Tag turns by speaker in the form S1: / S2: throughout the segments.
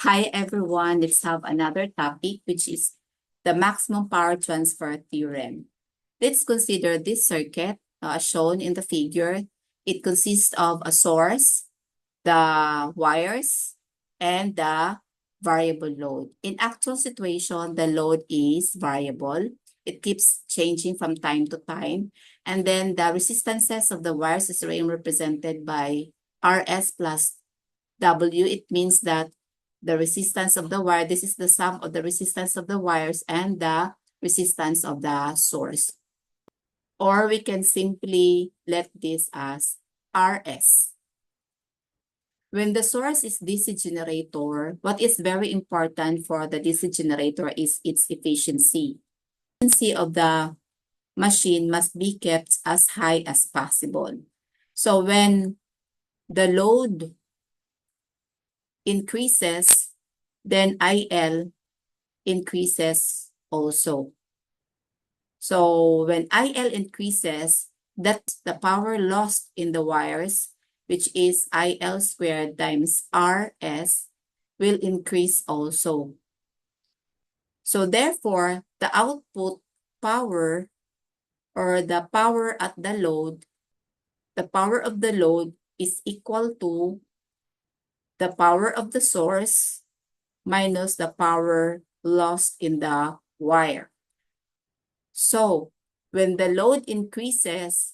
S1: Hi everyone, let's have another topic which is the maximum power transfer theorem. Let's consider this circuit shown in the figure. It consists of a source, the wires, and the variable load. In actual situation, the load is variable. It keeps changing from time to time. And then the resistances of the wires is represented by RS plus W. It means that the resistance of the wire, this is the sum of the resistance of the wires and the resistance of the source. Or we can simply let this as RS. When the source is DC generator, what is very important for the DC generator is its efficiency. The efficiency of the machine must be kept as high as possible. So when the load increases, then IL increases also. So when IL increases, that's the power lost in the wires, which is IL squared times RS, will increase also. So therefore, the output power or the power at the load, the power of the load is equal to the power of the source minus the power lost in the wire. So when the load increases,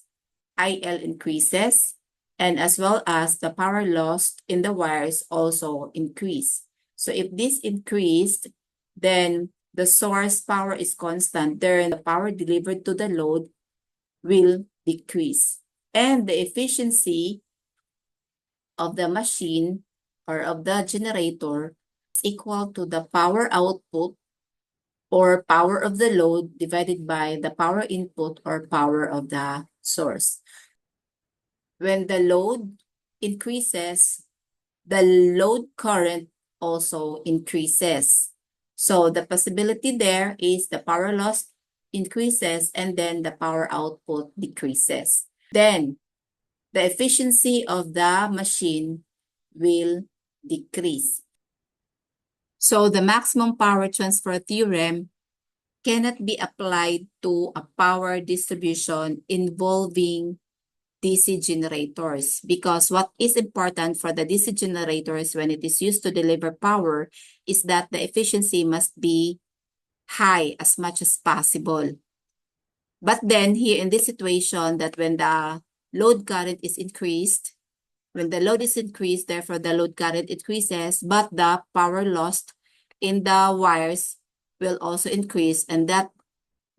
S1: IL increases, and as well as the power lost in the wires also increase. So if this increased, then the source power is constant. Then the power delivered to the load will decrease. And the efficiency of the machine or of the generator is equal to the power output or power of the load divided by the power input or power of the source. When the load increases, the load current also increases. So the possibility there is the power loss increases and then the power output decreases. Then the efficiency of the machine will decrease. So the maximum power transfer theorem cannot be applied to a power distribution involving DC generators, because what is important for the DC generators when it is used to deliver power is that the efficiency must be high as much as possible. But then here in this situation, that when the load current is increased, when the load is increased, therefore the load current increases, but the power lost in the wires will also increase, and that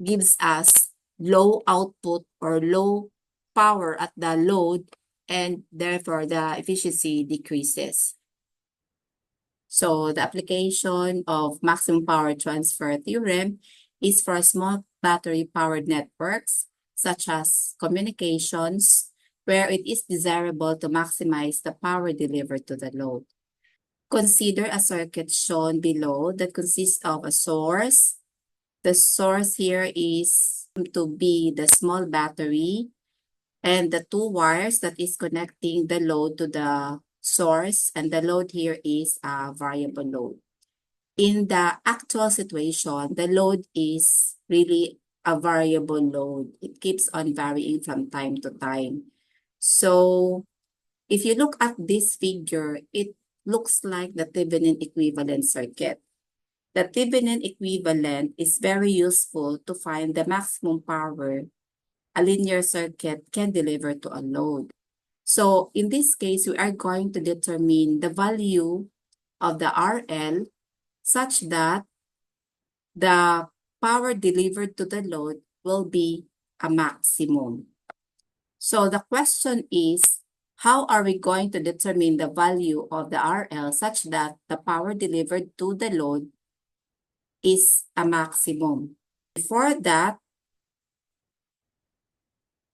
S1: gives us low output or low power at the load, and therefore the efficiency decreases. So the application of maximum power transfer theorem is for small battery powered networks such as communications, where it is desirable to maximize the power delivered to the load. Consider a circuit shown below that consists of a source. The source here is to be the small battery, and the two wires that is connecting the load to the source, and the load here is a variable load. In the actual situation, the load is really a variable load. It keeps on varying from time to time. So if you look at this figure, it looks like the Thevenin equivalent circuit. The Thevenin equivalent is very useful to find the maximum power a linear circuit can deliver to a load. So in this case, we are going to determine the value of the RL such that the power delivered to the load will be a maximum. So the question is, how are we going to determine the value of the RL such that the power delivered to the load is a maximum? Before that,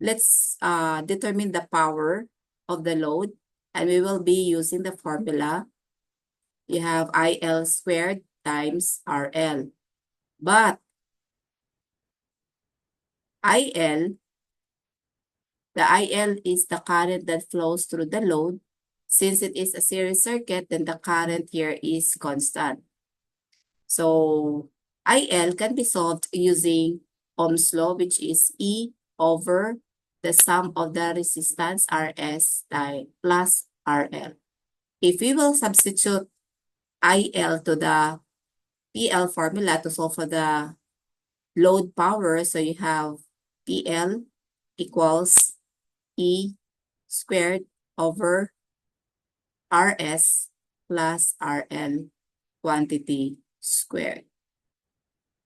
S1: let's determine the power of the load, and we will be using the formula. You have IL squared times RL. But the IL is the current that flows through the load, Since it is a series circuit, then the current here is constant. So IL can be solved using Ohm's law, which is E over the sum of the resistance Rs plus RL. If we will substitute IL to the PL formula to solve for the load power, so you have PL equals E squared over Rs plus RL quantity squared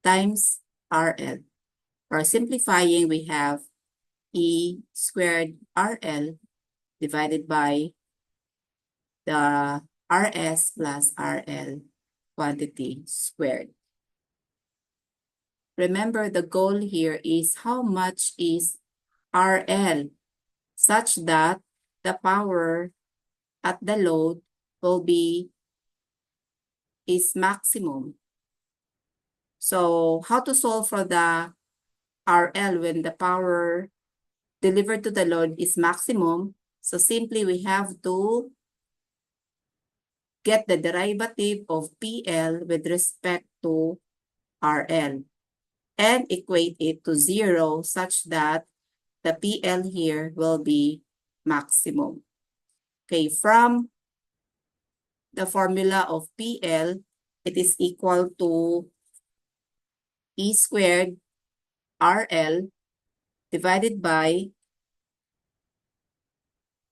S1: times RL. For simplifying, we have E squared RL divided by the Rs plus RL quantity squared. Remember, the goal here is how much is RL such that the power at the load will be is maximum. So how to solve for the RL when the power delivered to the load is maximum? So simply we have to get the derivative of PL with respect to RL and equate it to 0 such that the PL here will be maximum. Okay, from the formula of PL, it is equal to E squared RL divided by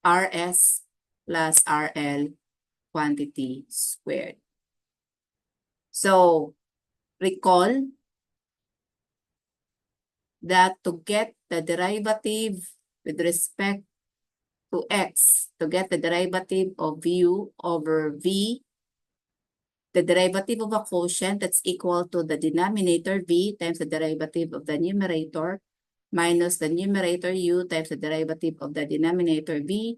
S1: Rs plus RL quantity squared. So recall that to get the derivative with respect to x, to get the derivative of u over v, the derivative of a quotient that's equal to the denominator v times the derivative of the numerator minus the numerator u times the derivative of the denominator v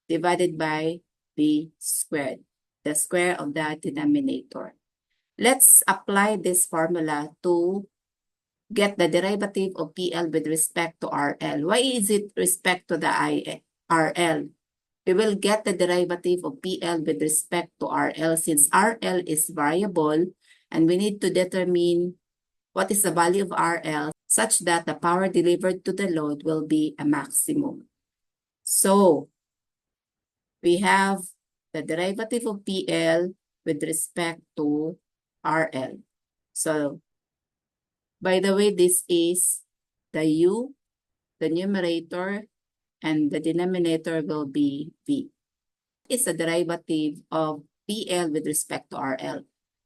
S1: divided by v squared, the square of the denominator. Let's apply this formula to get the derivative of PL with respect to RL. Why is it respect to the RL? We will get the derivative of PL with respect to RL since RL is variable and we need to determine what is the value of RL such that the power delivered to the load will be a maximum. So we have the derivative of PL with respect to RL. So by the way, this is the U, the numerator, and the denominator will be V. It's the derivative of PL with respect to RL.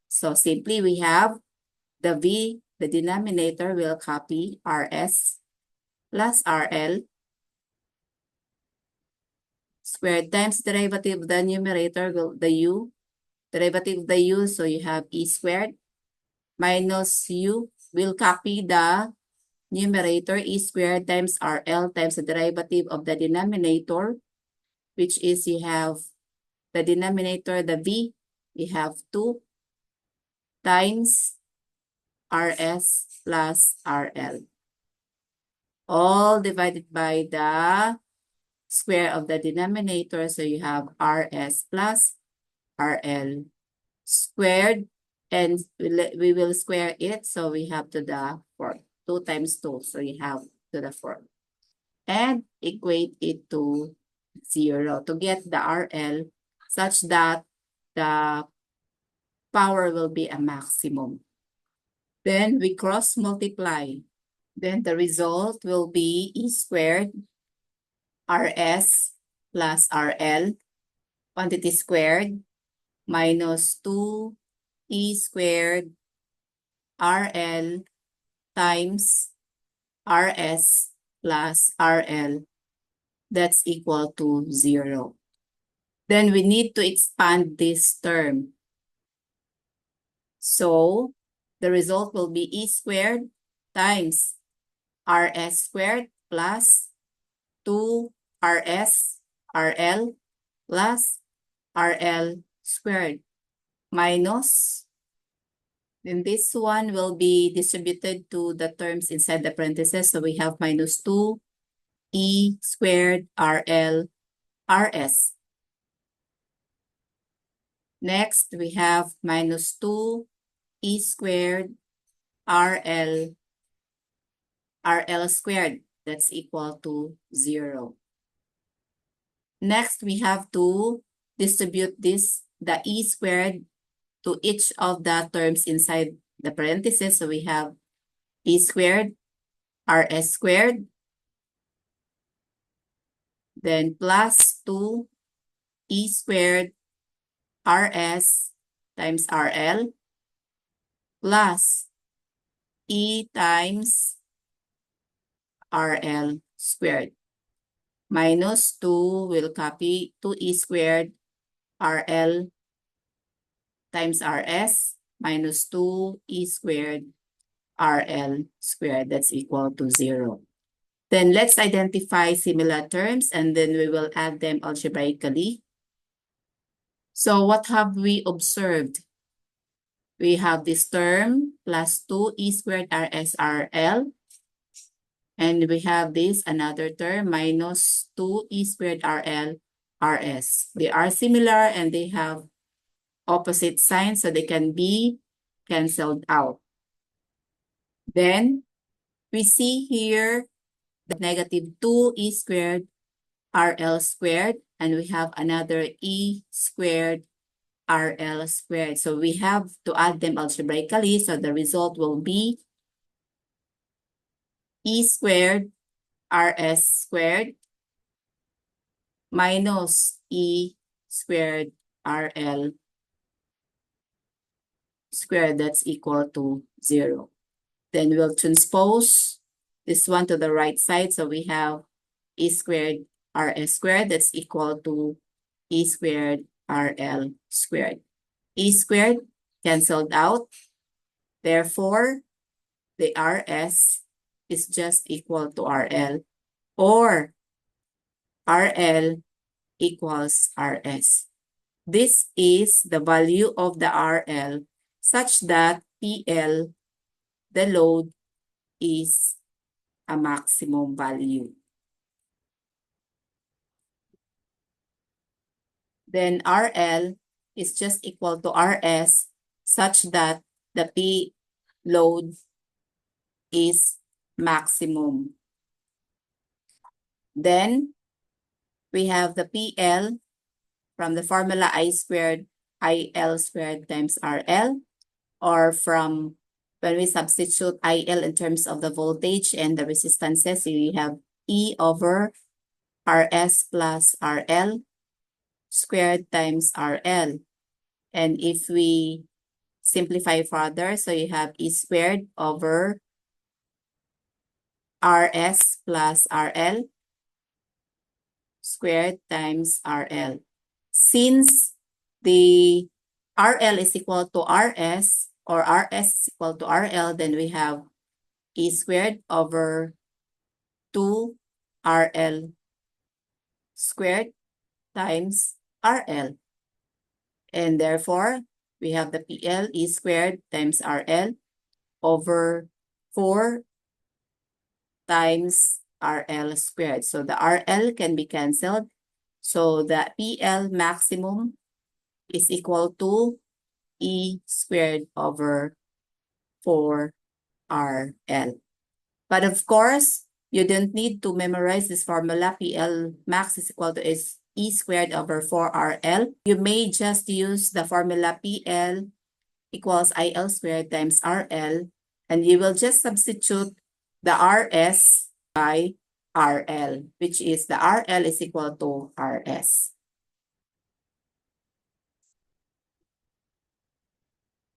S1: So simply we have the V, the denominator will copy RS plus RL squared times derivative of the numerator, the U, derivative of the U, so you have E squared minus U will copy the numerator E squared times RL times the derivative of the denominator, which is you have the denominator, the V, we have 2 times RS plus RL. All divided by the square of the denominator, so you have RS plus RL squared, and we will square it, so we have to the 4. 2 times 2, so you have to the 4. And equate it to 0 to get the RL such that the power will be a maximum. Then we cross multiply. Then the result will be E squared RS plus RL quantity squared minus 2 E squared RL times RS plus RL. That's equal to 0. Then we need to expand this term. So the result will be E squared times RS squared plus 2 RS RL plus RL squared minus, then this one will be distributed to the terms inside the parentheses. So we have minus 2 E squared RL RS Next, we have minus 2e squared RL squared. That's equal to 0. Next, we have to distribute the e squared, to each of the terms inside the parentheses. So we have e squared RS squared, then plus 2e squared RS times RL plus e times RL squared. Minus 2 will copy 2e squared RL times RS minus 2e squared RL squared. That's equal to 0. Then let's identify similar terms and then we will add them algebraically. So what have we observed? We have this term plus 2e squared RS RL. And we have this another term minus 2e squared RL RS. They are similar and they have opposite signs, so they can be canceled out. Then we see here the negative 2e squared RL squared, and we have another e squared RL squared. So we have to add them algebraically, so the result will be e squared RS squared minus e squared RL squared. That's equal to 0. Then we'll transpose this one to the right side. So we have e squared RS squared. That's equal to e squared RL squared. E squared canceled out. Therefore, the RS is just equal to RL, or RL equals RS. This is the value of the RL such that PL, the load, is a maximum value. Then RL is just equal to RS such that the P load is maximum. Then we have the PL from the formula I squared IL squared times RL, or from when we substitute IL in terms of the voltage and the resistances, we have E over RS plus RL squared times RL. And if we simplify further, so you have E squared over RS plus RL squared times RL. Since the RL is equal to RS, or RS is equal to RL, then we have E squared over 2 RL squared times RL. And therefore, we have the PL E squared times RL over 4 times RL squared. So the RL can be canceled. So the PL maximum is equal to E squared over 4 RL. But of course, you don't need to memorize this formula. PL max is equal to E squared over 4 RL. You may just use the formula PL equals IL squared times RL, and you will just substitute the RS by RL, which is the RL is equal to RS.